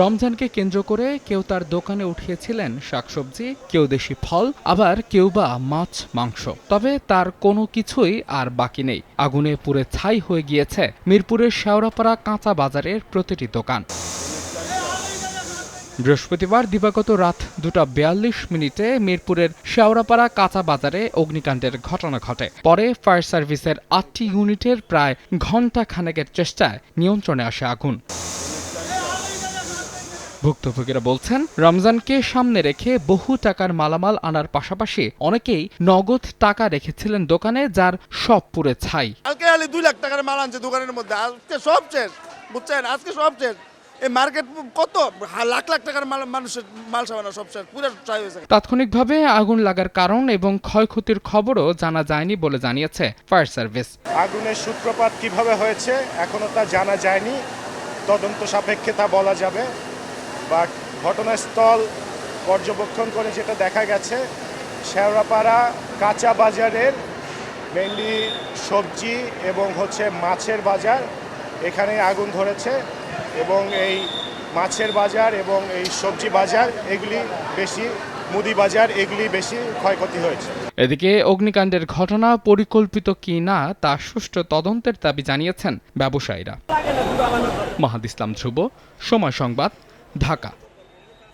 রমজানকে কেন্দ্র করে কেউ তার দোকানে উঠিয়েছিলেন শাকসবজি, কেউ দেশি ফল, আবার কেউ বা মাছ মাংস। তবে তার কোনো কিছুই আর বাকি নেই। আগুনে পুড়ে ছাই হয়ে গিয়েছে মিরপুরের শেওড়াপাড়া কাঁচা বাজারের প্রতিটি দোকান। বৃহস্পতিবার দিবাগত রাত 2:42 মিরপুরের শেওড়াপাড়া কাঁচা বাজারে অগ্নিকাণ্ডের ঘটনা ঘটে। পরে ফায়ার সার্ভিসের 8টি ইউনিটের প্রায় ঘণ্টা খানেকের চেষ্টায় নিয়ন্ত্রণে আসে আগুন। ভুক্তভোগীরা বলছেন, রমজানকে সামনে রেখে বহু টাকার মালামাল আনার পাশাপাশি অনেকেই নগদ টাকা রেখেছিলেন দোকানে, যার সব পুড়ে ছাই। কালকে 2 লাখ টাকার মাল আনছে দোকানের মধ্যে, আজকে সব শেষ। বুঝছেন, আজকে সব শেষ। এই মার্কেট কত লাখ লাখ টাকার মাল, মানুষের মাল সামানা সব শেষ, পুরো ছাই হয়েছে। তাৎক্ষণিকভাবে আগুন লাগার কারণ এবং ক্ষয়ক্ষতির খবরও জানা যায়নি বলে জানিয়েছে ফায়ার সার্ভিস। আগুনের সূত্রপাত কিভাবে হয়েছে এখনো তা জানা যায়নি, তদন্ত সাপেক্ষে তা বলা যাবে। বাট ঘটনাস্থল পর্যবেক্ষণ করে যেটা দেখা গেছে, শেওড়াপাড়া কাঁচা বাজারের মেইনলি সবজি এবং মাছের বাজার, এখানে আগুন ধরেছে এবং এই মাছের বাজার এবং এই সবজি বাজার এগুলি বেশি, মুদি বাজার এগুলি বেশি ক্ষয়ক্ষতি হয়েছে। এদিকে অগ্নিকাণ্ডের ঘটনা পরিকল্পিত কি না তা সুষ্ঠু তদন্তের দাবি জানিয়েছেন ব্যবসায়ীরা। মাহাদ ইসলাম ধ্রুব, সময় সংবাদ, ঢাকা।